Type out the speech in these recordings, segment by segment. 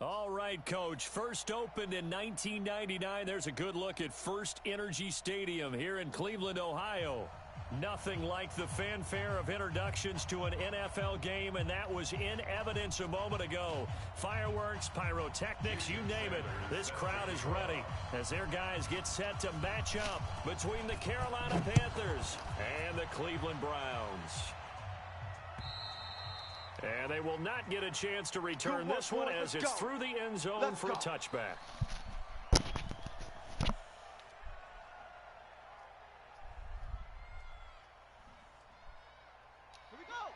All right, Coach. First opened in 1999. There's a good look at First Energy Stadium here in Cleveland, Ohio. Nothing like the fanfare of introductions to an NFL game, and that was in evidence a moment ago. Fireworks, pyrotechnics, you name it. This crowd is ready as their guys get set to match up between the Carolina Panthers and the Cleveland Browns. And they will not get a chance to return this one as it's through the end zone for a touchback. Here we go.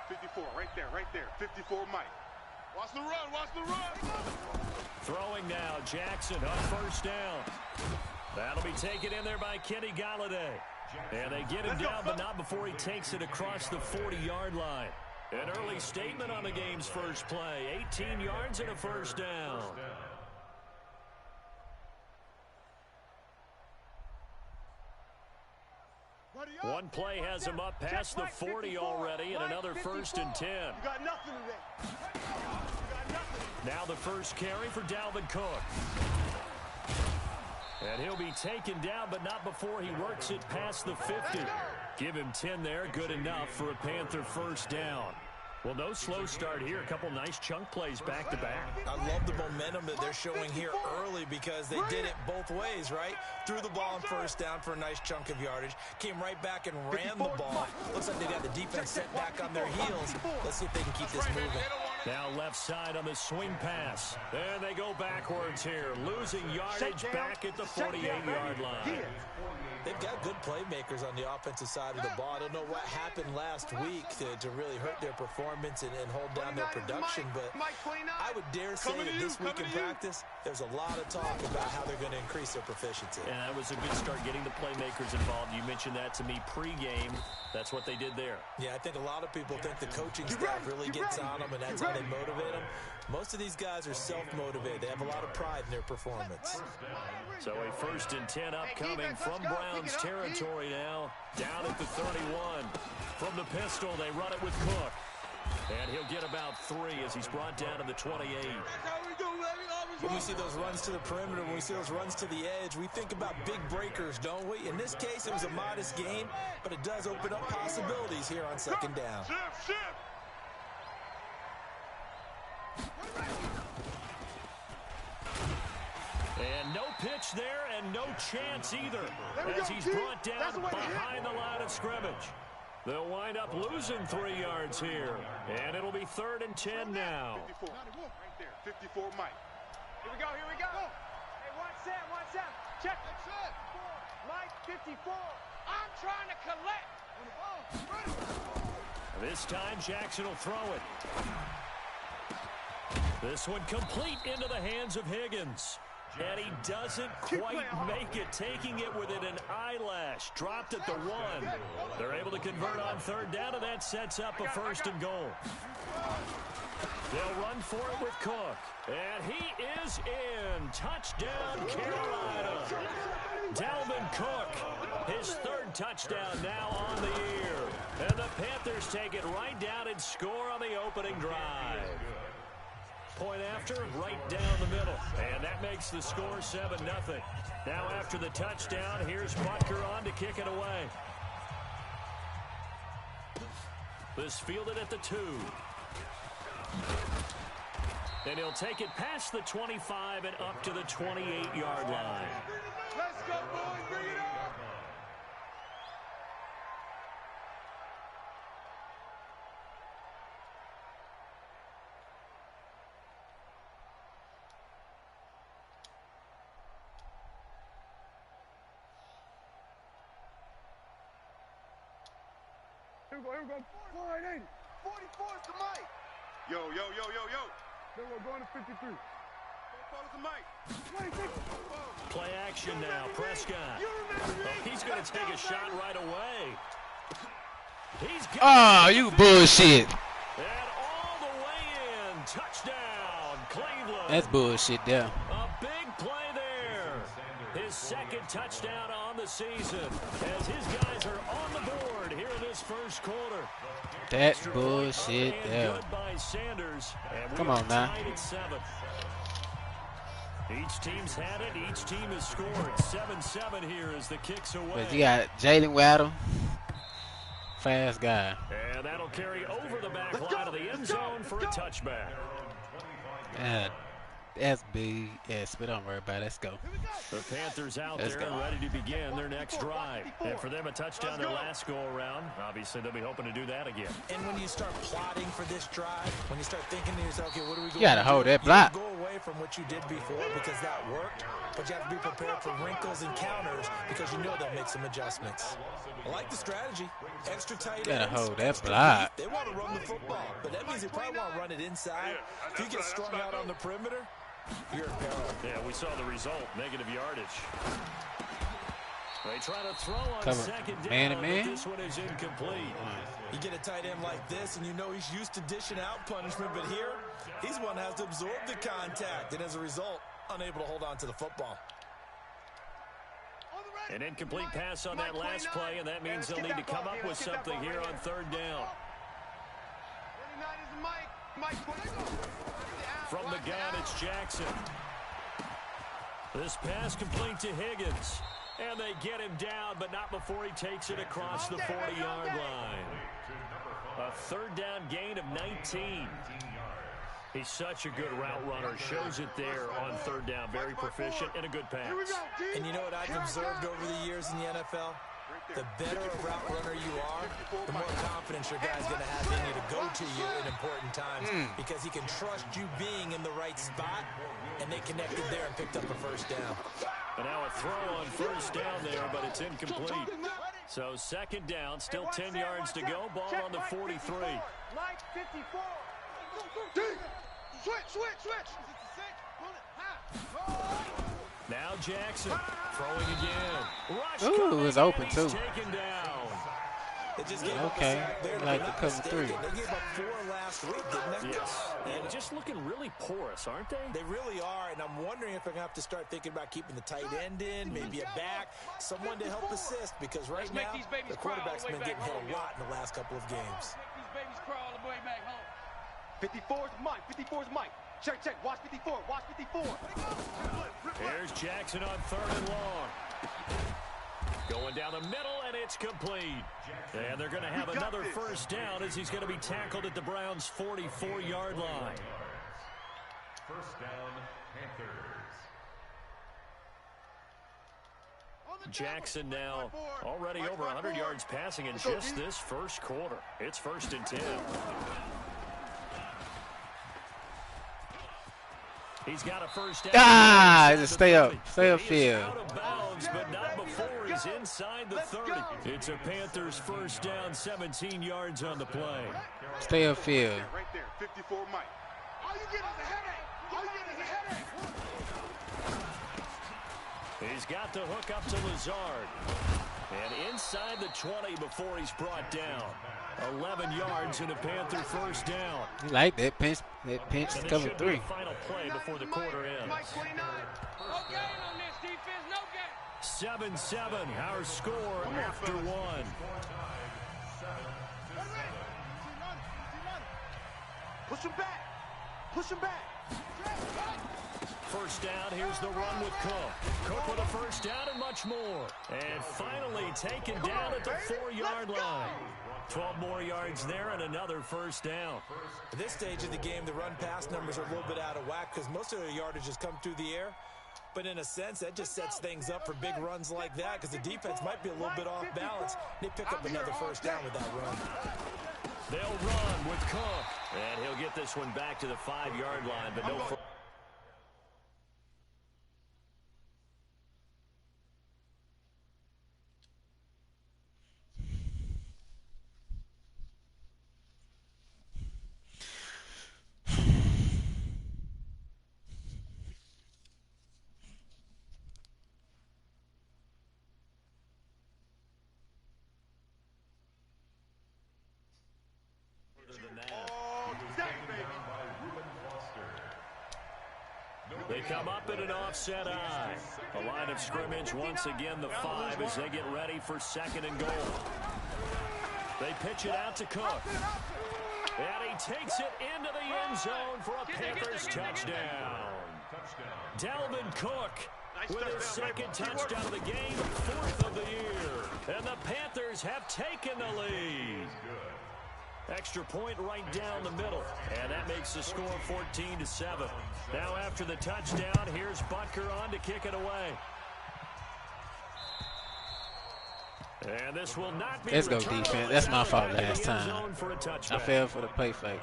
54, right there. 54, Mike. Watch the run. Throwing now, Jackson on first down. That'll be taken in there by Kenny Galladay. And they get him down, but not before he takes it across the 40-yard line. An early statement on the game's first play. 18 yards and a first down. One play has him up past the 40 already, and another 1st and 10. You got nothing today. Now the first carry for Dalvin Cook. And he'll be taken down, but not before he works it past the 50. Give him 10 there, good enough for a Panther first down. Well, no slow start here. A couple nice chunk plays back-to-back. I love the momentum that they're showing here early because they did it both ways, right? Threw the ball on first down for a nice chunk of yardage. Came right back and ran the ball. Looks like they got the defense set back on their heels. Let's see if they can keep this moving. Now left side on the swing pass. And they go backwards here. Losing yardage back at the 48-yard line. They've got good playmakers on the offensive side of the ball. I don't know what happened last week to really hurt their performance and hold down their production, but I would dare say that this week in practice, there's a lot of talk about how they're going to increase their proficiency. And that was a good start getting the playmakers involved. You mentioned that to me pregame. That's what they did there. Yeah, I think a lot of people think the coaching staff really gets on them, and that's how they motivate them. Most of these guys are self-motivated. They have a lot of pride in their performance. So a 1st and 10 upcoming from Browns territory now. Down at the 31. From the pistol, they run it with Cook. And he'll get about 3 as he's brought down to the 28. When we see those runs to the perimeter, when we see those runs to the edge, we think about big breakers, don't we? In this case, it was a modest gain, but it does open up possibilities here on 2nd down. And no pitch there and no chance either as he's brought down behind the line of scrimmage. They'll wind up losing 3 yards here. And it'll be 3rd and 10 now. 54, right there. 54, Mike. Here we go. Hey, watch that. Check it. Mike, 54. I'm trying to collect. This time, Jackson will throw it. This one complete into the hands of Higgins. And he doesn't quite make it, taking it within an eyelash. Dropped at the 1. They're able to convert on 3rd down, and that sets up a 1st and goal. They'll run for it with Cook. And he is in. Touchdown, Carolina. Dalvin Cook, his 3rd touchdown now on the year. And the Panthers take it right down and score on the opening drive. Point after, right down the middle. And that makes the score 7-0. Now after the touchdown, here's Butker on to kick it away. This fielded at the 2. And he'll take it past the 25 and up to the 28-yard line. Let's go, boys. Bring it up. Here we go. 480. 44 is the Mike. Yo. Then we're going to 53. 44 is the Mike. 26. Play action now. Prescott. He's going to take a shot right away. You bullshit. And all the way in. Touchdown, Cleveland. That's bullshit there. A big play there. his second touchdown on the season as his guys are on the board here in this first quarter. That bullshit there. Good by Sanders, and Come on now. tied at 7. Each team's had it. Each team has scored. 7-7 here as the kicks away. But you got Jalen Waddle, fast guy. And that'll carry over the back line of the end zone for a touchback. God, that's big. Yes, but don't worry about it. Let's go. The Panthers out there and ready to begin their next drive. And for them, a touchdown their last go-around. Obviously, they'll be hoping to do that again. And when you start plotting for this drive, when you start thinking to yourself, okay, what are we going to do? You got to hold that block. You go away from what you did before because that worked, but you have to be prepared for wrinkles and counters because you know they'll make some adjustments. I like the strategy. Extra tight ends. You got to hold that block. They want to run the football, but that means they probably want to run it inside. If you get strung out on the perimeter, you're in peril. Yeah, we saw the result, negative yardage. They try to throw on second down, but this one is incomplete. You get a tight end like this, and you know he's used to dishing out punishment, but here, he's one that has to absorb the contact, and as a result, unable to hold on to the football. An incomplete pass on that last play, and that means they'll need to come up with something here on third down. From the gun, it's Jackson. This pass complete to Higgins. And they get him down, but not before he takes it across the 40-yard line. A third down gain of 19. He's such a good route runner. Shows it there on third down. Very proficient and a good pass. And you know what I've observed over the years in the NFL? The better a route runner you are, the more confidence your guy's going to have in you to go to you in important times because he can trust you being in the right spot, and they connected there and picked up a first down. And now a throw on first down there, but it's incomplete. So second down, still 10 yards to go. Ball on the 43. Mike 54. Switch. Now Jackson throwing again. Rush Ooh, it was open too. Taken down. Okay, like the cover 3. They gave up 4 last week, didn't they? Yes. And just looking really porous, aren't they? They really are, and I'm wondering if they're going to have to start thinking about keeping the tight end in, maybe a back, someone to help assist, because right now, the quarterback's been getting hit a lot in the last couple of games. Make these babies crawl all the way back home. 54's Mike. Check. Watch 54. Here's Jackson on third and long. Going down the middle, and it's complete. And they're going to have another first down as he's going to be tackled at the Browns' 44-yard line. First down, Panthers. Jackson now already over 100 yards passing in just this first quarter. It's 1st and 10. He's got a first down. Just stay up field. Out of bounds, but not before he's inside the 30. It's a Panthers first down, 17 yards on the play. Stay up field. Right there, 54 Mike. All you get is a headache. He's got the hook up to Lazard. And inside the 20 before he's brought down. 11 yards and a Panther first down. You like that pinch cover 3. Final play before the quarter ends. Mike 29. No gain on this defense, no gain. 7-7, our score after 1. Push him back. First down, here's the run with Cook. Cook with a first down and much more. And finally taken down at the 4-yard line. 12 more yards there and another first down. At this stage of the game, the run-pass numbers are a little bit out of whack because most of their yardage has come through the air. But in a sense, that just sets things up for big runs like that because the defense might be a little bit off balance. They pick up another first down with that run. They'll run with Cook. And he'll get this one back to the 5-yard line, but no further. come up in an offset eye. A line of scrimmage, once again the 5 as they get ready for 2nd and goal. They pitch it out to Cook. And he takes it into the end zone for a Panthers touchdown. Delvin Cook with his 2nd touchdown of the game, 4th of the year. And the Panthers have taken the lead. Extra point right down the middle. And that makes the score 14-7. Now after the touchdown, here's Butker on to kick it away. And this will not be. Let's go defense. That's my fault last time. I fell for the play fake.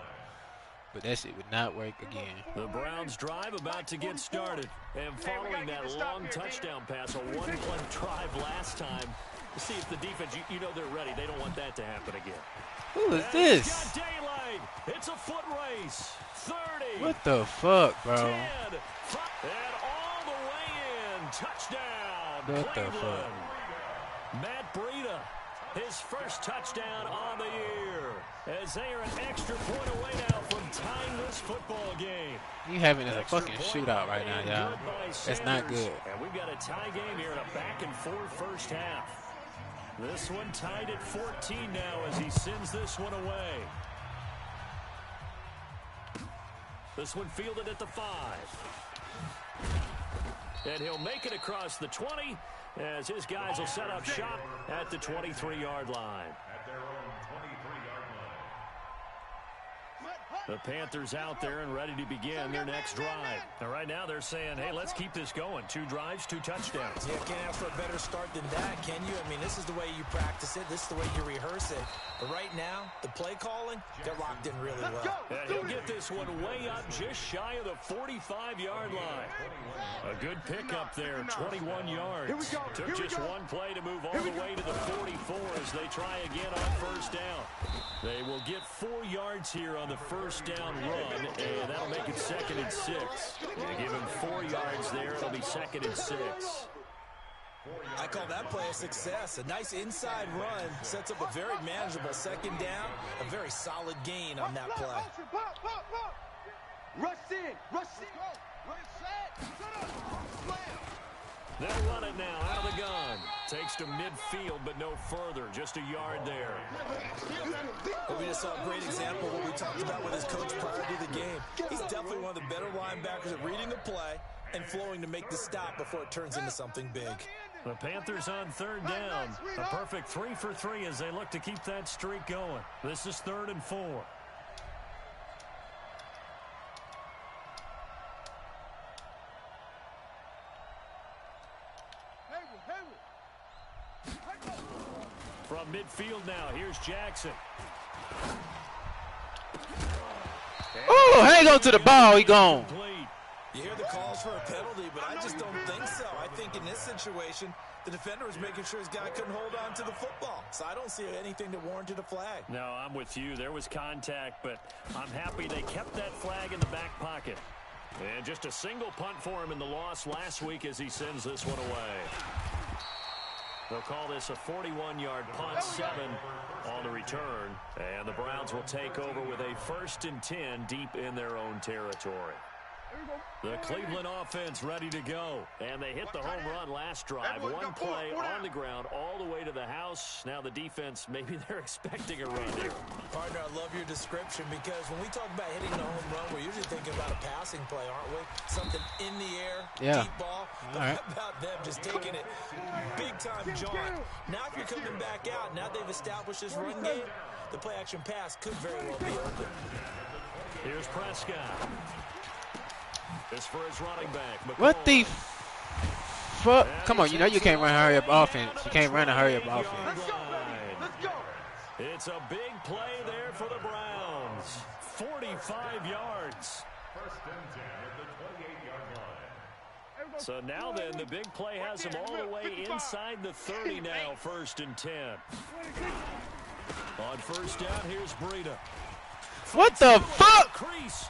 But that shit would not work again. The Browns drive about to get started. And following that long touchdown pass, a one-play drive last time, to see if the defense, you know they're ready. They don't want that to happen again. Who is this? Got daylight. It's a foot race. 30. What the fuck, bro? 10. And all the way in. Touchdown. What the Cleveland. fuck? Matt Breida, his first touchdown on the year, as they are an extra point away now from tying this football game. You having a fucking shootout right now, y'all. That's not good. And we've got a tie game here in a back-and-forth first half. This one tied at 14 now as he sends this one away. This one fielded at the 5. And he'll make it across the 20 as his guys will set up shop at the 23-yard line. At their own 23-yard line. The Panthers out there and ready to begin their next drive. Now, right now they're saying, hey, let's keep this going. 2 drives, 2 touchdowns. Yeah, can't ask for a better start than that, can you? I mean, this is the way you practice it. This is the way you rehearse it. But right now, the play calling, they're locked in really well. And he'll get this one way up just shy of the 45-yard line. A good pickup there, 21 yards. Took just one play to move all the way to the 44 as they try again on first down. They will get 4 yards here on the first down run, and that'll make it 2nd and 6. They give him 4 yards there. It'll be 2nd and 6. I call that play a success. A nice inside run sets up a very manageable 2nd down. A very solid gain on that play. Rush in. Rush in. They'll run it now out of the gun. Takes to midfield, but no further. Just a yard there. Well, we just saw a great example of what we talked about with his coach prior to the game. He's definitely one of the better linebackers at reading the play and flowing to make the stop before it turns into something big. The Panthers on 3rd down. A perfect 3 for 3 as they look to keep that streak going. This is 3rd and 4. From midfield now, here's Jackson. Oh, hang on to the ball. He gone. You hear the calls for a penalty, but I just don't think so. I think in this situation, the defender was making sure his guy couldn't hold on to the football. So I don't see anything that warranted a flag. No, I'm with you. There was contact, but I'm happy they kept that flag in the back pocket. And just a single punt for him in the loss last week as he sends this one away. They'll call this a 41-yard punt, 7 on the return. And the Browns will take over with a 1st and 10 deep in their own territory. The Cleveland offense ready to go. And they hit the home run last drive. One play on the ground all the way to the house. Now the defense, maybe they're expecting a run here. Partner, I love your description because when we talk about hitting the home run, we're usually thinking about a passing play, aren't we? Something in the air, deep ball. But how about them just taking it big-time jaunt? Now if you're coming back out, now they've established this run game, the play-action pass could very well be open. Here's Prescott. This for his running back. McCall. What the fuck? Come on, you know you can't run a hurry-up offense. You can't run a hurry-up offense. Let's go. It's a big play there for the Browns. 45 yards. 1st and 10 at the 28-yard line. So now then, the big play has him all the way inside the 30 now, 1st and 10. On first down, here's Breida. What the fuck? Crease.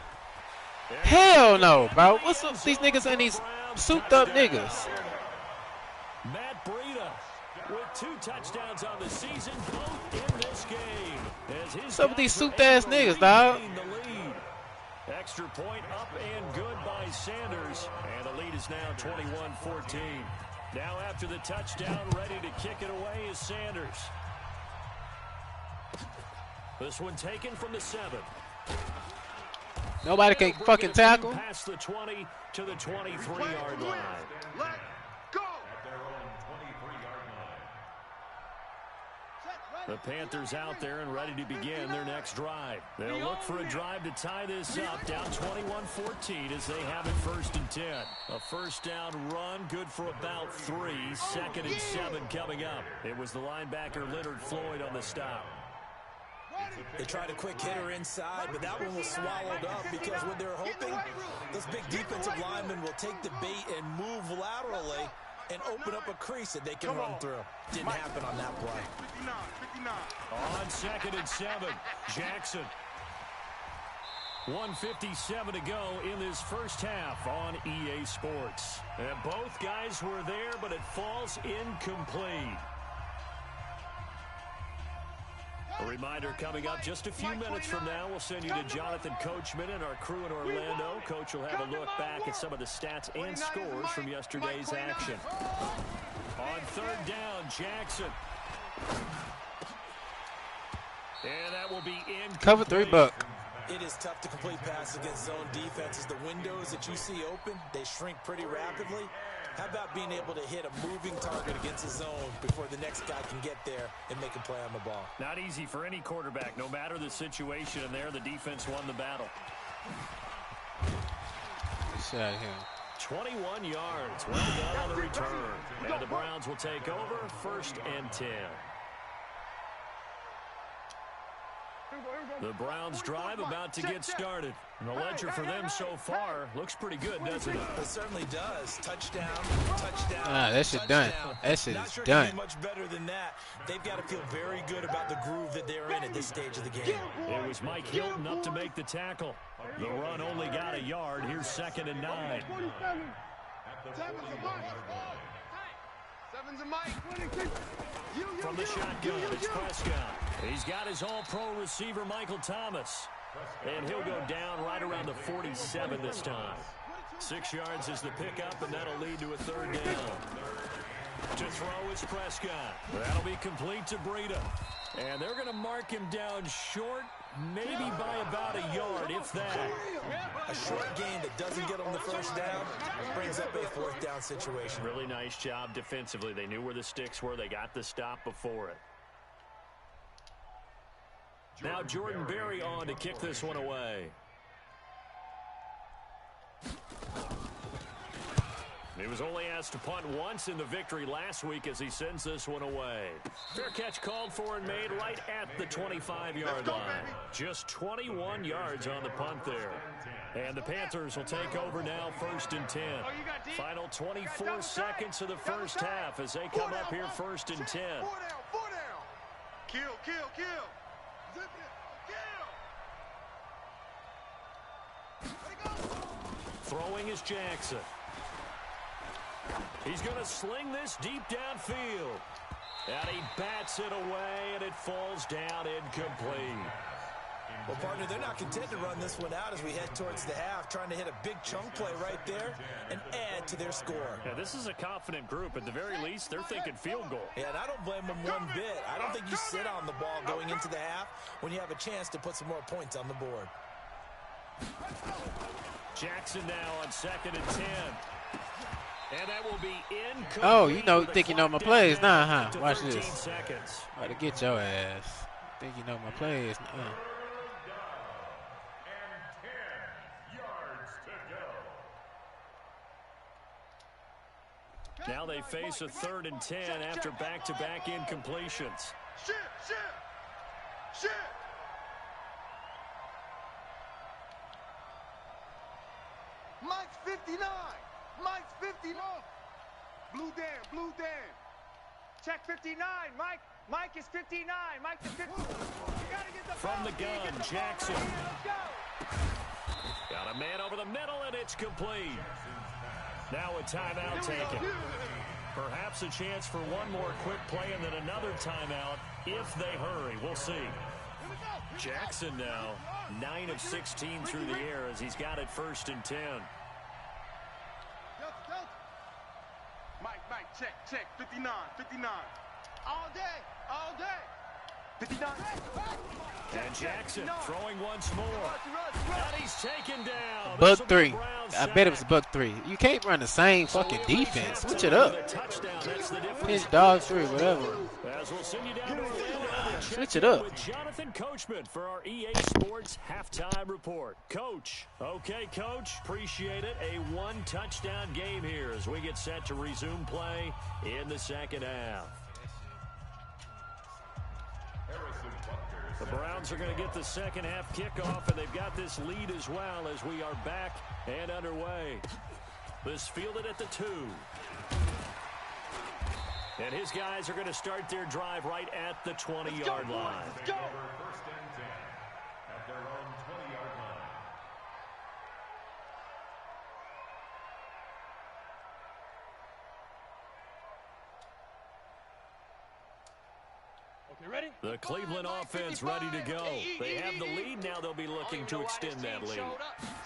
Hell no, bro. What's up with these niggas and these souped-up niggas? Matt Breida with 2 touchdowns on the season, both in this game. As his What's up with these souped-ass niggas, dog? extra point up and good by Sanders. And the lead is now 21-14. Now after the touchdown, ready to kick it away is Sanders. This one taken from the 7. Nobody can fucking tackle. Past the 20 to the 23-yard line. Let go. The Panthers out there and ready to begin their next drive. They'll look for a drive to tie this up, down 21-14 as they have it 1st and 10. A first down run, good for about 3. 2nd and 7 coming up. It was the linebacker Leonard Floyd on the stop. They tried a quick hitter inside, but that one was swallowed up because when they're hoping those big defensive linemen will take the bait and move laterally and open up a crease that they can run through. Didn't happen on that play. 59. On 2nd and 7, Jackson. 1:57 to go in this first half on EA Sports. And both guys were there, but it falls incomplete. A reminder coming up just a few minutes from now, we'll send you to Jonathan Coachman and our crew in Orlando. Coach will have a look back at some of the stats and scores from yesterday's action. On 3rd down, Jackson. And that will be incomplete. Cover 3, Buck. It is tough to complete passes against zone defenses. The windows that you see open, they shrink pretty rapidly. How about being able to hit a moving target against a zone before the next guy can get there and make a play on the ball? Not easy for any quarterback, no matter the situation, and there the defense won the battle. Shot him. 21 yards. Well done on the return. And the Browns will take over 1st and 10. The Browns drive about to get started. And the ledger for them so far looks pretty good, doesn't it? It certainly does. Touchdown. That shit done. That shit is done. Much better than that. They've got to feel very good about the groove that they're in at this stage of the game. It was Mike Hilton up to make the tackle. The run only got a yard. Here's 2nd and 9. From the shotgun, it's Prescott. He's got his all-pro receiver, Michael Thomas. And he'll go down right around the 47 this time. 6 yards is the pickup, and that'll lead to a 3rd down. To throw is Prescott. That'll be complete to Breida. And they're going to mark him down short, maybe by about a yard, if that. A short gain that doesn't get on the 1st down brings up a 4th down situation. Really nice job defensively. They knew where the sticks were. They got the stop before it. Now Jordan Berry on to kick this one away. He was only asked to punt once in the victory last week as he sends this one away. Fair catch called for and made right at the 25-yard line. Just 21 yards on the punt there. And the Panthers will take over now 1st and 10. Final 24 seconds of the first half as they come up here 1st and 10. 4 down. Kill. Throwing is Jackson. He's going to sling this deep downfield. And he bats it away, and it falls down incomplete. Well, partner, they're not content to run this one out as we head towards the half, trying to hit a big chunk play right there and add to their score. Yeah, this is a confident group. At the very least, they're thinking field goal. Yeah, and I don't blame them one bit. I don't think you sit on the ball going into the half when you have a chance to put some more points on the board. Jackson now on 2nd and 10. And that will be incomplete. Oh, think you know my plays now, huh? Watch this. Seconds. About to get your ass. Think you know my plays. Now they face a 3rd and 10 after back-to-back incompletions. Shit. Mike's 59. Blue Dan. Check 59. Mike is 59. Mike is 50. You gotta get the From ball. the gun, Jackson. Let's go. Got a man over the middle, and it's complete. Now a timeout taken. Perhaps a chance for one more quick play and then another timeout if they hurry. We'll see. Jackson now 9 of 16 through the air as he's got it 1st and 10. Mike, check, 59. All day. 59. And Jackson throwing once more. And he's taken down. Buck 3. I bet it was Buck 3. You can't run the same fucking defense. Switch it up. Pinch dog 3, whatever. Switch it up. Jonathan Coachman for our EA Sports halftime report. Coach. Okay, Coach. Appreciate it. A 1-touchdown game here as we get set to resume play in the second half. The Browns are going to get the second half kickoff, and they've got this lead as well as we are back and underway. This fielded at the 2. And his guys are going to start their drive right at the 20-yard line. First and 10 at their own 20-yard line. Ready? The Cleveland offense ready to go. They have the lead. Now they'll be looking to extend that lead.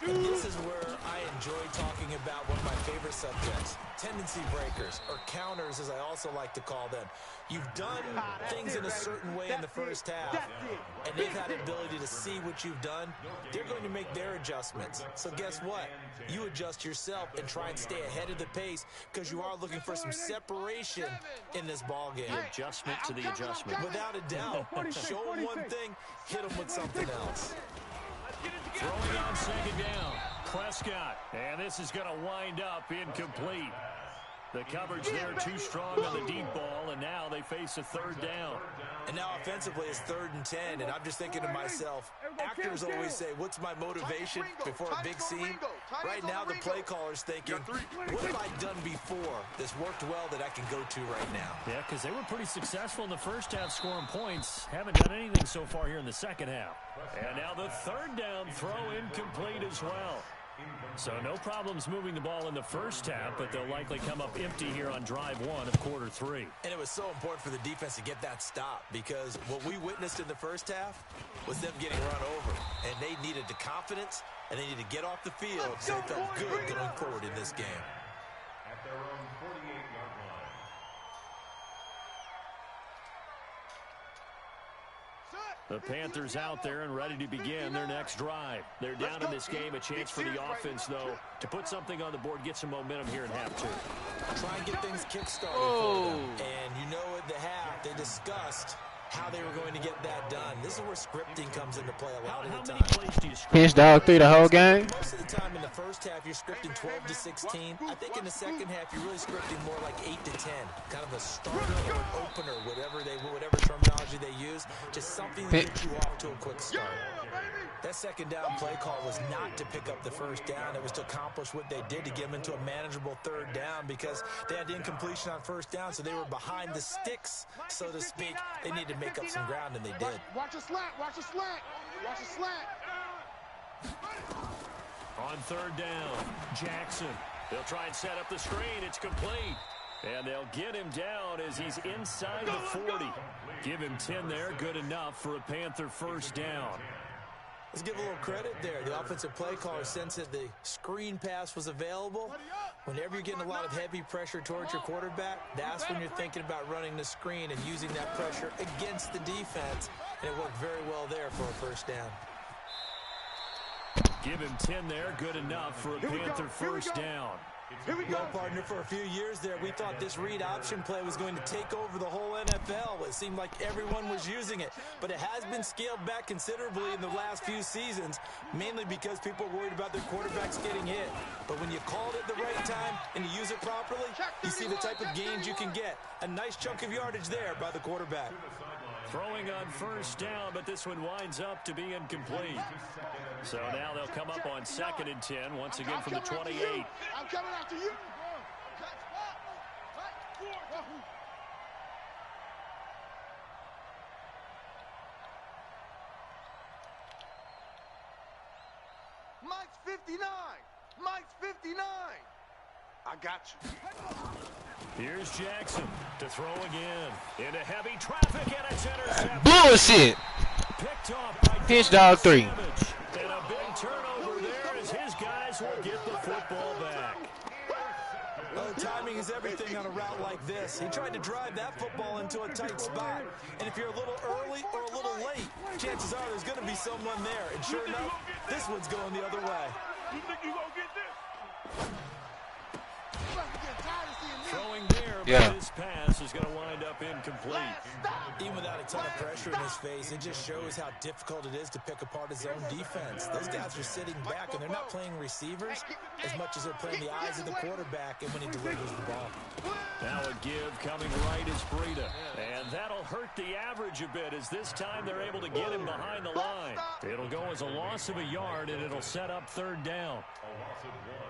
And this is where I enjoy talking about one of my favorite subjects, tendency breakers, or counters as I also like to call them. You've done things in a certain way in the first half, and they've had the ability to see what you've done. They're going to make their adjustments. So guess what? You adjust yourself and try and stay ahead of the pace because you are looking for some separation in this ball game. The adjustment to the adjustment. Without a doubt. Show them one thing, hit them with something else. Throwing on second down. Prescott. And this is going to wind up incomplete. The coverage there too strong on the deep ball, and now they face a 3rd down. And now offensively it's 3rd and 10, and I'm just thinking to myself, actors always say, what's my motivation before a big scene? Right now the play caller's thinking, what have I done before that's worked well that I can go to right now? Yeah, because they were pretty successful in the first half scoring points. Haven't done anything so far here in the second half. And now the 3rd down throw incomplete as well. So no problems moving the ball in the first half, but they'll likely come up empty here on drive 1 of quarter 3. And it was so important for the defense to get that stop because what we witnessed in the first half was them getting run over. And they needed the confidence, and they needed to get off the field so they felt good going forward in this game. At their own 48-yard line. The Panthers out there and ready to begin their next drive. They're down in this game. A chance for the offense, though, to put something on the board, get some momentum here in half 2. Try and get things kick-started for them. And you know at the half, they discussed how they were going to get that done. This is where scripting comes into play a lot of the time. Pinch dog 3 the whole game? Most of the time in the first half, you're scripting 12 to 16. I think in the second half, you're really scripting more like 8 to 10. Kind of a starter or an opener, whatever terminology they use. Just something to get you off to a quick start. That second down play call was not to pick up the first down. It was to accomplish what they did to get them into a manageable 3rd down because they had incompletion on first down, so they were behind the sticks, so to speak. They needed to make up some ground, and they did. Watch a slant. Watch a slant. Watch a slant. On 3rd down, Jackson. They'll try and set up the screen. It's complete. And they'll get him down as he's inside the 40. Give him 10 there. Good enough for a Panther 1st down. Let's give a little credit there. The offensive play caller sensed that the screen pass was available. Whenever you're getting a lot of heavy pressure towards your quarterback, that's when you're thinking about running the screen and using that pressure against the defense. And it worked very well there for a 1st down. Give him 10 there. Good enough for a Panther 1st down. Well, partner, for a few years there, we thought this read option play was going to take over the whole NFL. It seemed like everyone was using it, but it has been scaled back considerably in the last few seasons, mainly because people are worried about their quarterbacks getting hit. But when you call it at the right time and you use it properly, you see the type of gains you can get. A nice chunk of yardage there by the quarterback. Throwing on 1st down, but this one winds up to be incomplete. So now they'll come up on 2nd and 10, once again from the 28. I'm coming after you. Mike's 59. Mike's 59. I got you. Here's Jackson to throw again. Into heavy traffic, and it's intercepted. Bullshit. Picked Pinch dog 3. And a big turnover there as his guys will get the football back. Well, timing is everything on a route like this. He tried to drive that football into a tight spot. And if you're a little early or a little late, chances are there's going to be someone there. And sure enough, this one's going the other way. You think you gonna get this? Throwing there, but Yeah. this pass is going to wind up incomplete. Even without a ton of pressure in his face, it just shows how difficult it is to pick apart his own defense. Those guys are sitting back, and they're not playing receivers as much as they're playing the eyes of the quarterback and when he delivers the ball. Now a give coming right is Breida. And that'll hurt the average a bit as this time they're able to get him behind the line. It'll go as a loss of a yard, and it'll set up third down.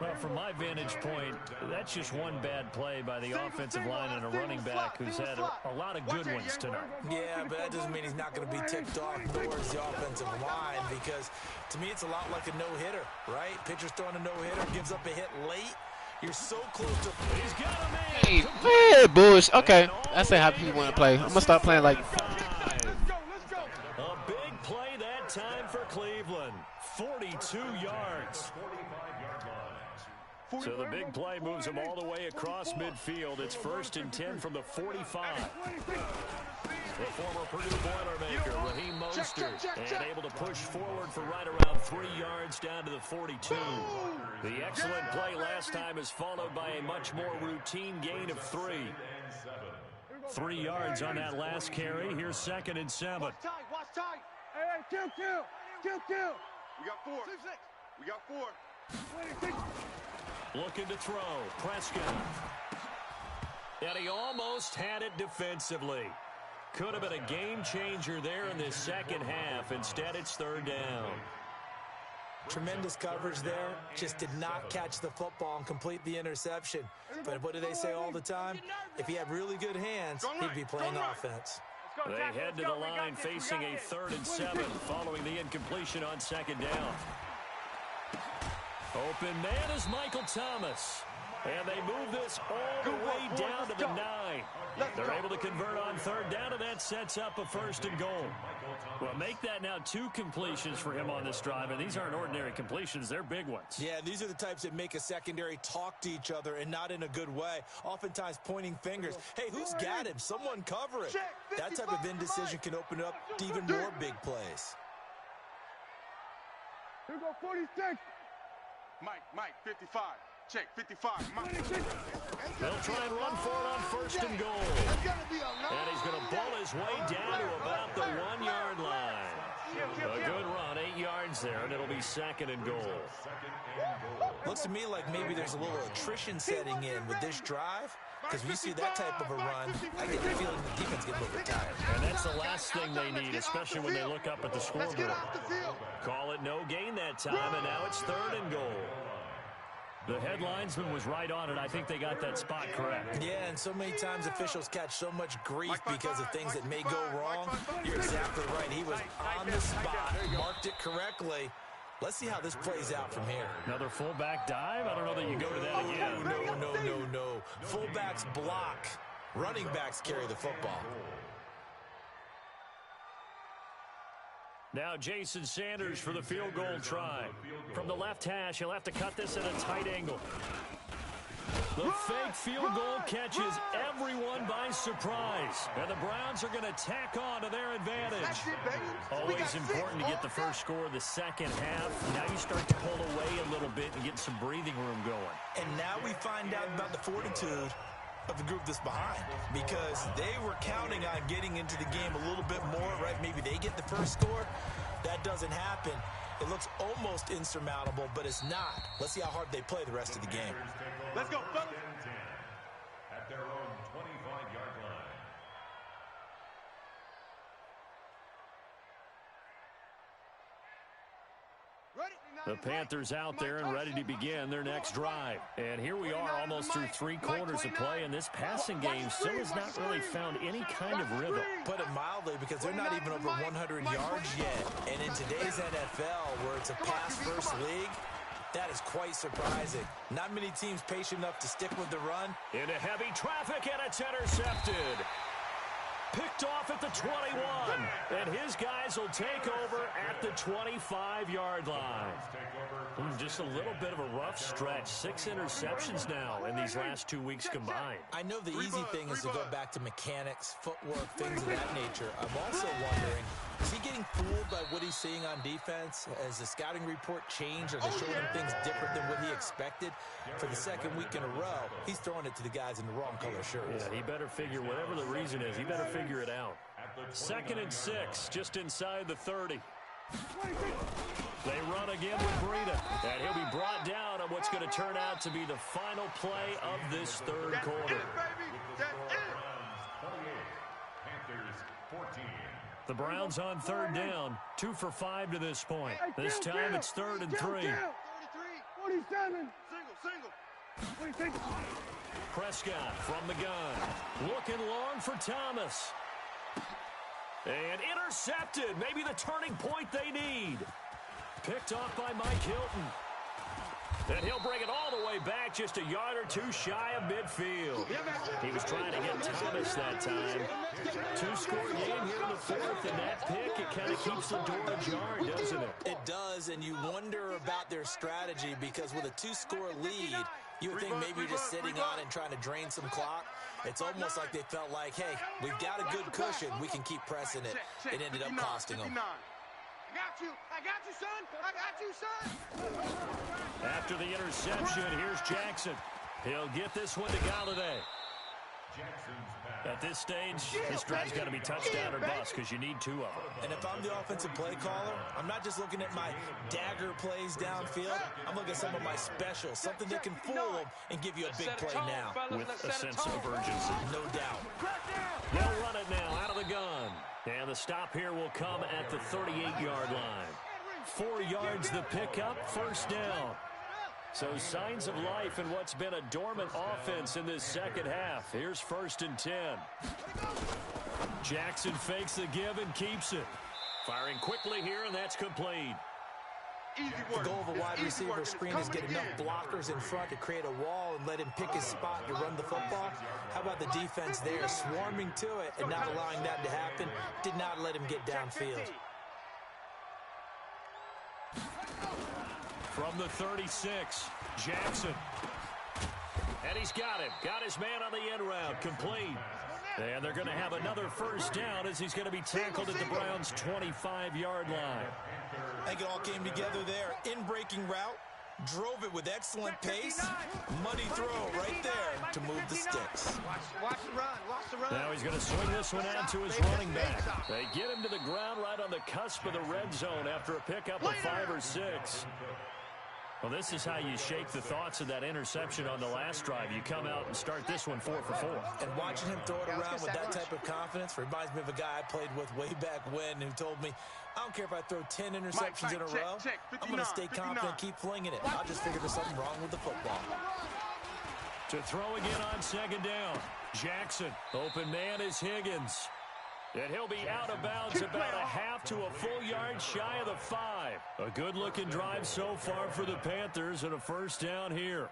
Well, from my vantage point, that's just one bad play by the offensive line and a running back who's had a lot of good ones tonight. Yeah, but that doesn't mean he's not going to be ticked off, nor is the offensive line, because to me it's a lot like a no-hitter, right? Pitcher's throwing a no-hitter, gives up a hit late. You're so close to... He's got a man. Hey, Bush. Okay, that's how people want to play. I'm gonna start playing like. A big play that time for Cleveland. 42 yards. So the big play moves him all the way across midfield. It's 1st and 10 from the 45. The former Purdue Boilermaker, Raheem Mostert, and able to push forward for right around 3 yards down to the 42. The excellent play last time is followed by a much more routine gain of 3. 3 yards on that last carry. Here's 2nd and 7. Watch tight. Hey, kill. We got 4. We got 4. Looking to throw. Prescott. And he almost had it defensively. Could have been a game changer there in this second half. Instead, it's 3rd down. Tremendous coverage there. Just did not catch the football and complete the interception. But what do they say all the time? If he had really good hands, he'd be playing offense. They head to the line facing a 3rd and 7 following the incompletion on 2nd down. Open man is Michael Thomas. And they move this all the way down to the 9. They're able to convert on 3rd down, and that sets up a 1st and goal. Well, make that now 2 completions for him on this drive, and these aren't ordinary completions. They're big ones. Yeah, these are the types that make a secondary talk to each other and not in a good way. Oftentimes pointing fingers. Hey, who's got him? Someone cover it. That type of indecision can open up to even more big plays. Here go 46. Mike, 55. Check, 55. Mike. They'll try and run for it on 1st and goal. And he's going to ball his way down to about the 1-yard line. A good run, 8 yards there, and it'll be 2nd and goal. Looks to me like maybe there's a little attrition setting in with this drive. Because when you see that type of a run, I get the feeling the defense gets a little bit tired. And that's the last thing they need, especially when they look up at the scoreboard. Call it no gain that time, and now it's 3rd and goal. The headlinesman was right on it. I think they got that spot correct. Yeah, and so many times officials catch so much grief because of things that may go wrong. You're exactly right. He was on the spot, marked it correctly. Let's see how this plays out from here. Another fullback dive? I don't know that you go to that again. No. Fullbacks block. Running backs carry the football. Now Jason Sanders for the field goal try. From the left hash, he'll have to cut this at a tight angle. The fake field goal catches everyone by surprise. And the Browns are going to tack on to their advantage. Always important to get the first score of the second half. Now you start to pull away a little bit and get some breathing room going. And now we find out about the fortitude of the group that's behind, because they were counting on getting into the game a little bit more, right? Maybe they get the first score. That doesn't happen. It looks almost insurmountable, but it's not. Let's see how hard they play the rest of the game. Let's go, fellas. At their own 25-yard line. The Panthers out there and ready to begin their next drive. And here we are almost through 3 quarters of play, and this passing game still has not really found any kind of rhythm. Put it mildly, because they're not even over 100 yards yet. And in today's NFL, where it's a pass-first league, that is quite surprising. Not many teams patient enough to stick with the run. Into heavy traffic, and it's intercepted. Picked off at the 21. And his guys will take over at the 25-yard line. Just a little bit of a rough stretch. 6 interceptions now in these last 2 weeks combined. I know the easy thing is to go back to mechanics, footwork, things of that nature. I'm also wondering, is he getting fooled by what he's seeing on defense? Has the scouting report changed? Are they showing him things different than what he expected? For the second week in a row, he's throwing it to the guys in the wrong color shirts. Yeah, he better figure, whatever the reason is, he better figure it out. 2nd and 6, just inside the 30. They run again with Breida, and he'll be brought down on what's going to turn out to be the final play of this third quarter. The Browns on 3rd down, 2 for 5 to this point. This time it's 3rd and 3. 47. Single. Prescott from the gun, looking long for Thomas. And intercepted, maybe the turning point they need. Picked off by Mike Hilton. And he'll bring it all the way back, just a yard or 2 shy of midfield. He was trying to get Thomas that time. 2-score game here in the 4th, and that pick, it kind of keeps the door ajar, doesn't it? It does, and you wonder about their strategy, because with a 2-score lead, you would think maybe you're just sitting on and trying to drain some clock. It's almost like they felt like, hey, we've got a good cushion. We can keep pressing it. It ended up costing them. I got you, son. After the interception, here's Jackson. He'll get this one to Galladay. At this stage, this drive's got to be touchdown or bust because you need 2 of them. And if I'm the offensive play caller, I'm not just looking at my dagger plays downfield. I'm looking at some of my specials, something that can fool them and give you a big play now. With a sense of urgency. No doubt. They'll run it now out of the gun. And the stop here will come at the 38-yard line. 4 yards the pickup, 1st down. So signs of life in what's been a dormant offense in this second half. Here's 1st and 10. Jackson fakes the give and keeps it. Firing quickly here, and that's complete. The goal of a wide receiver screen is get enough blockers in front to create a wall and let him pick his spot to run the football. How about the defense there, swarming to it and not allowing that to happen? Did not let him get downfield. From the 36, Jackson. And he's got him. Got his man on the end route. Complete. And they're going to have another 1st down as he's going to be tackled at the Browns' 25-yard line. I think it all came together there. In-breaking route. Drove it with excellent pace. Money throw right there to move the sticks. Watch the run. Now he's going to swing this one out to his running back. They get him to the ground right on the cusp of the red zone after a pickup of 5 or 6. Well, this is how you shake the thoughts of that interception on the last drive. You come out and start this one 4 for 4. And watching him throw it around with that type of confidence reminds me of a guy I played with way back when who told me, I don't care if I throw 10 interceptions in a row. I'm going to stay confident, keep flinging it. I'll just figure there's something wrong with the football. To throw again on 2nd down. Jackson. Open man is Higgins. And he'll be out of bounds about a half to a full yard shy of the 5. A good-looking drive so far for the Panthers and a 1st down here.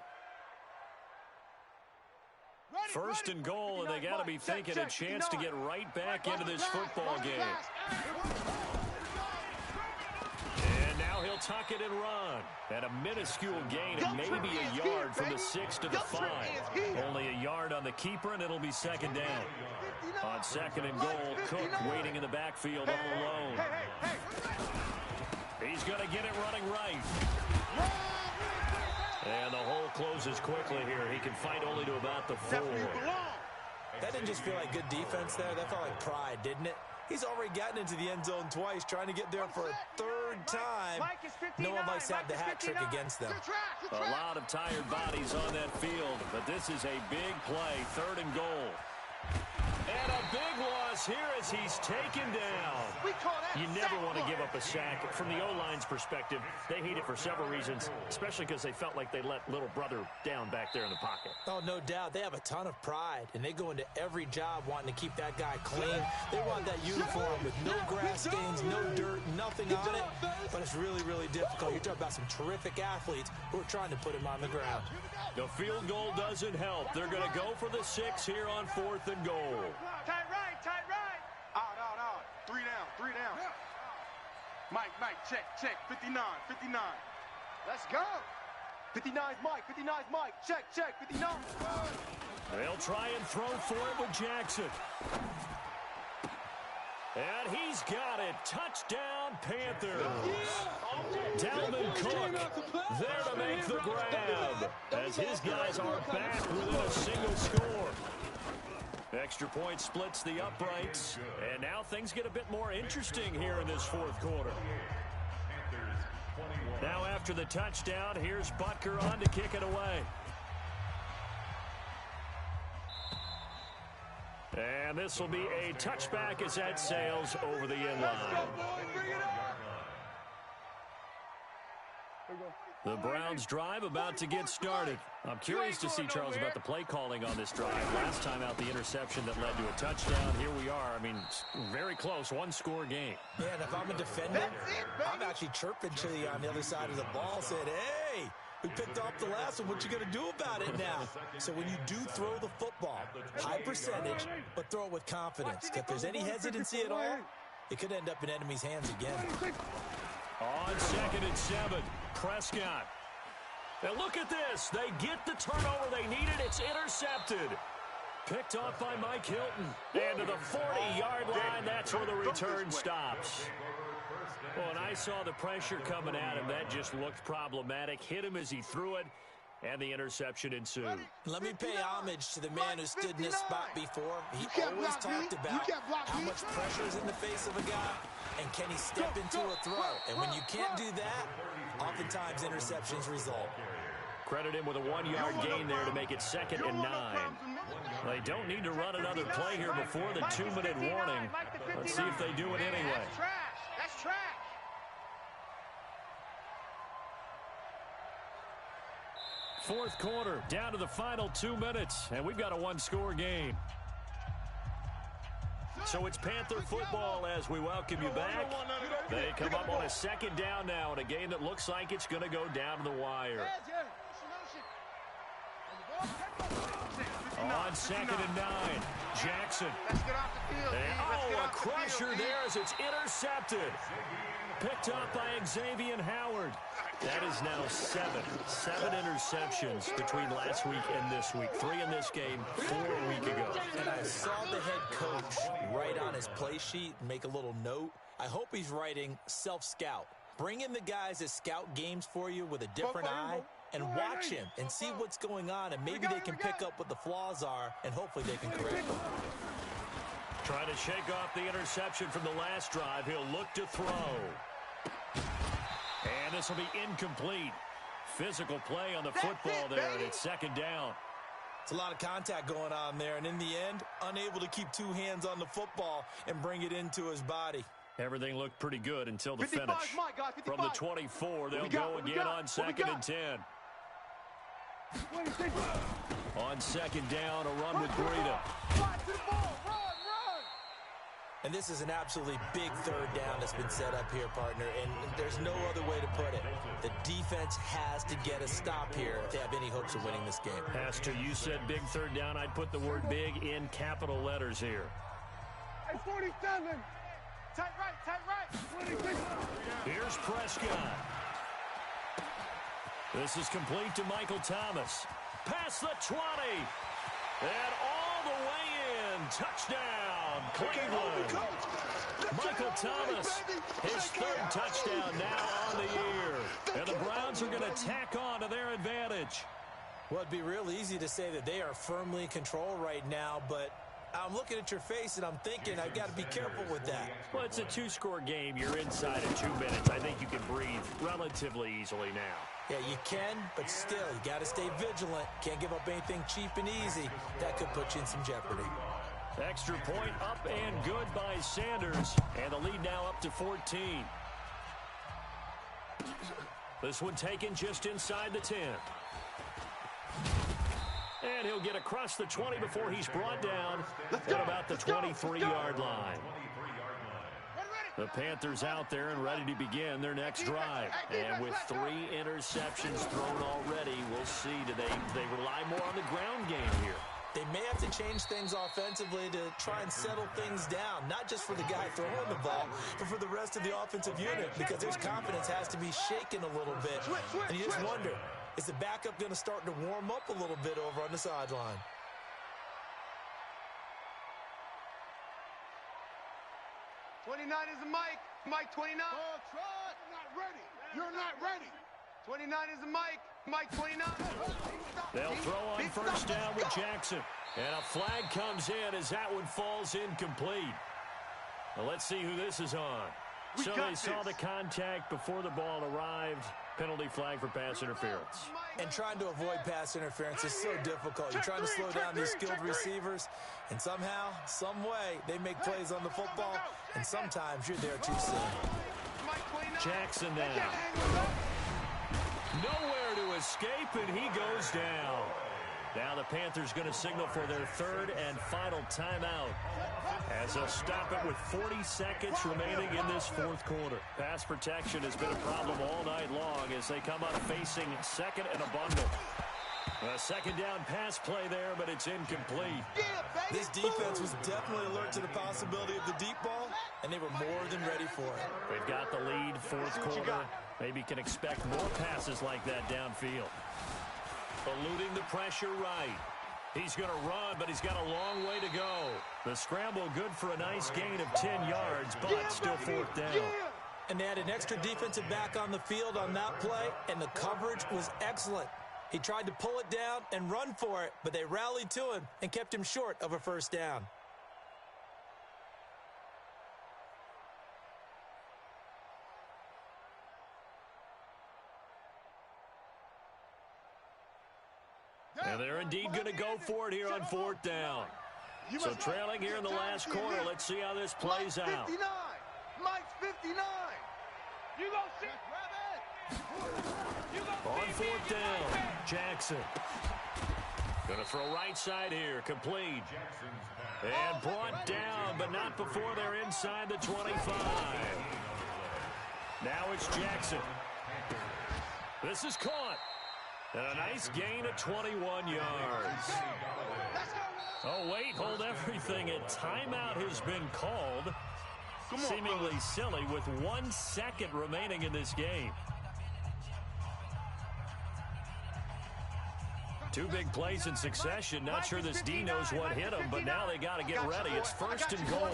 1st and goal, and they got to be thinking a chance to get right back into this football game. And now he'll tuck it and run. At a minuscule gain of maybe a yard from the 6 to the 5. Only a yard on the keeper, and it'll be 2nd down. On 2nd and goal, Cook waiting in the backfield all alone. He's going to get it running right. And the hole closes quickly here. He can fight only to about the 4. That didn't just feel like good defense there. That felt like pride, didn't it? He's already gotten into the end zone twice, trying to get there for a 3rd time. No one likes to have the hat trick against them. A lot of tired bodies on that field, but this is a big play, 3rd and goal. And a big loss here as he's taken down. You never want to give up a sack. From the O-line's perspective, they hate it for several reasons, especially because they felt like they let little brother down back there in the pocket. Oh, no doubt. They have a ton of pride, and they go into every job wanting to keep that guy clean. They want that uniform with no grass stains, no dirt, nothing on it. But it's really, really difficult. You're talking about some terrific athletes who are trying to put him on the ground. The field goal doesn't help. They're going to go for the 6 here on 4th and goal. Tight right. Mike, check. 59. Let's go. 59's Mike. 59's Mike. Check. 59. They'll try and throw for it with Jackson. And he's got it. Touchdown, Panthers. Dalvin Cook there to make the grab as his guys are back within a single score. Extra point splits the uprights, and now things get a bit more interesting here in this fourth quarter. Now after the touchdown, here's Butker on to kick it away. And this will be a touchback as that sails over the end line. The Browns drive about to get started. I'm curious to see, Charles, about the play calling on this drive. Last time out, the interception that led to a touchdown. Here we are. I mean, very close, one-score game. Yeah, and if I'm a defender, I'm actually chirping to you on the other side of the ball, saying, hey, we picked off the last one. What you going to do about it now? So when you do throw the football, high percentage, but throw it with confidence. If there's any hesitancy at all, it could end up in enemy's hands again. On 2nd and 7, Prescott. And look at this. They get the turnover they needed. It's intercepted. Picked off by Mike Hilton. And to the 40-yard line, that's where the return stops. Well, and I saw the pressure coming at him. That just looked problematic. Hit him as he threw it, and the interception ensued. Let me pay homage to the man who stood in this spot before. He always talked about how much pressure is in the face of a guy, and can he step into a throw. And when you can't do that, oftentimes interceptions result. Credit him with a 1-yard gain there to make it 2nd and 9. They don't need to run another play here before the 2-minute warning. Let's see if they do it anyway. That's trash. Fourth quarter, down to the final 2 minutes, and we've got a one-score game. So it's Panther football as we welcome you back. They come up on a 2nd down now in a game that looks like it's going to go down to the wire. On 2nd and 9, Jackson. And, a crusher there as it's intercepted. Picked up by Xavier Howard. That is now 7 interceptions between last week and this week. 3 in this game, 4 a week ago. And I saw the head coach write on his play sheet and make a little note. I hope he's writing self-scout. Bring in the guys that scout games for you with a different eye and watch him and see what's going on, and maybe they can pick up what the flaws are, and hopefully they can correct them. Trying to shake off the interception from the last drive. He'll look to throw. And this will be incomplete. Physical play on the football there, and it's 2nd down. It's a lot of contact going on there, and in the end, unable to keep 2 hands on the football and bring it into his body. Everything looked pretty good until the finish. From the 24, they'll go again on 2nd and 10. On 2nd down, a run with Breida. And this is an absolutely big 3rd down that's been set up here, partner, and there's no other way to put it. The defense has to get a stop here if they have any hopes of winning this game. Has to. You said big 3rd down. I'd put the word big in capital letters here. Hey, 47. Tight right. 26. Here's Prescott. This is complete to Michael Thomas. Past the 20. And all the way in. Touchdown, Cleveland. Michael Thomas, his 3rd touchdown now on the year. And the Browns are going to tack on to their advantage. Well, it'd be real easy to say that they are firmly in control right now, but I'm looking at your face and I'm thinking I've got to be careful with that. Well, it's a 2-score game. You're inside in 2 minutes. I think you can breathe relatively easily now. Yeah, you can, but still, you got to stay vigilant. Can't give up anything cheap and easy. That could put you in some jeopardy. Extra point up and good by Sanders. And the lead now up to 14. This one taken just inside the 10. And he'll get across the 20 before he's brought down at about the 23-yard line. The Panthers out there and ready to begin their next drive. And with 3 interceptions thrown already, we'll see. Do they rely more on the ground game here? They may have to change things offensively to try and settle things down, not just for the guy throwing the ball, but for the rest of the offensive unit, because their confidence has to be shaken a little bit. And you just wonder, is the backup going to start to warm up a little bit over on the sideline? '29 is the Mike. Mike 29. Oh, try it. Not ready. You're not ready. 29 is the Mike. Mike 29. They'll throw on first down with Jackson. And a flag comes in as that one falls incomplete. Well, let's see who this is on. So they saw the contact before the ball arrived. Penalty flag for pass interference. And trying to avoid pass interference is so difficult. You're trying to slow down these skilled receivers, and somehow, some way, they make plays on the football, and sometimes you're there too soon. Jackson now. Nowhere to escape, and he goes down. Now the Panthers going to signal for their third and final timeout as they'll stop it with 40 seconds remaining in this fourth quarter. Pass protection has been a problem all night long as they come up facing second and a bundle. A second down pass play there, but it's incomplete. This defense was definitely alert to the possibility of the deep ball, and they were more than ready for it. They've got the lead, fourth quarter. Maybe can expect more passes like that downfield. Eluding the pressure right. He's going to run, but he's got a long way to go. The scramble good for a nice gain of 10 yards, but still fourth down. And they had an extra defensive back on the field on that play, and the coverage was excellent. He tried to pull it down and run for it, but they rallied to him and kept him short of a first down. And they're indeed going to go for it here on fourth down. So trailing here in the last quarter. Let's see how this plays out. Mike's 59. You go sit. On fourth down, Jackson. Going to throw right side here, complete. And brought down, but not before they're inside the 25. Now it's Jackson. This is caught. And a nice gain of 21 yards. Oh, wait, hold everything. A timeout has been called. Seemingly silly with 1 second remaining in this game. Two big plays in succession. Not sure this D knows what hit him, but now they got to get ready. It's first and goal.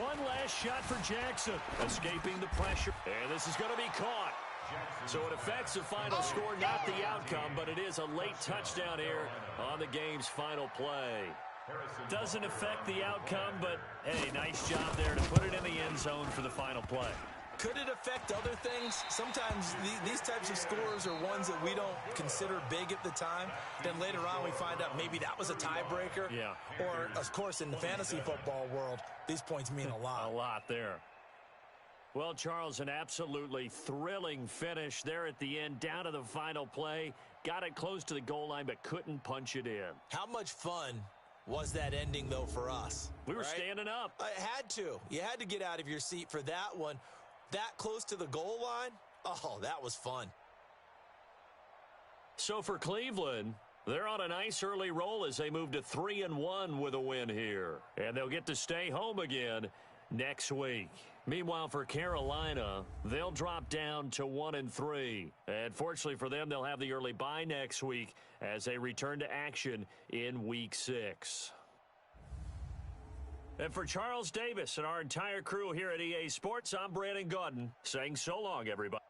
One last shot for Jackson. Escaping the pressure. And this is going to be caught. So it affects the final score, not the outcome, but it is a late touchdown here on the game's final play. Doesn't affect the outcome, but, hey, nice job there to put it in the end zone for the final play. Could it affect other things? Sometimes these types of scores are ones that we don't consider big at the time. Then later on we find out maybe that was a tiebreaker. Yeah. Or, of course, in the fantasy football world, these points mean a lot. A lot there. Well, Charles, an absolutely thrilling finish there at the end, down to the final play. Got it close to the goal line, but couldn't punch it in. How much fun was that ending, though, for us? We were standing up. I had to. You had to get out of your seat for that one. That close to the goal line? Oh, that was fun. So for Cleveland, they're on a nice early roll as they move to 3-1 with a win here. And they'll get to stay home again next week. Meanwhile, for Carolina, they'll drop down to 1-3. And fortunately for them, they'll have the early bye next week as they return to action in Week 6. And for Charles Davis and our entire crew here at EA Sports, I'm Brandon Gaudin saying so long, everybody.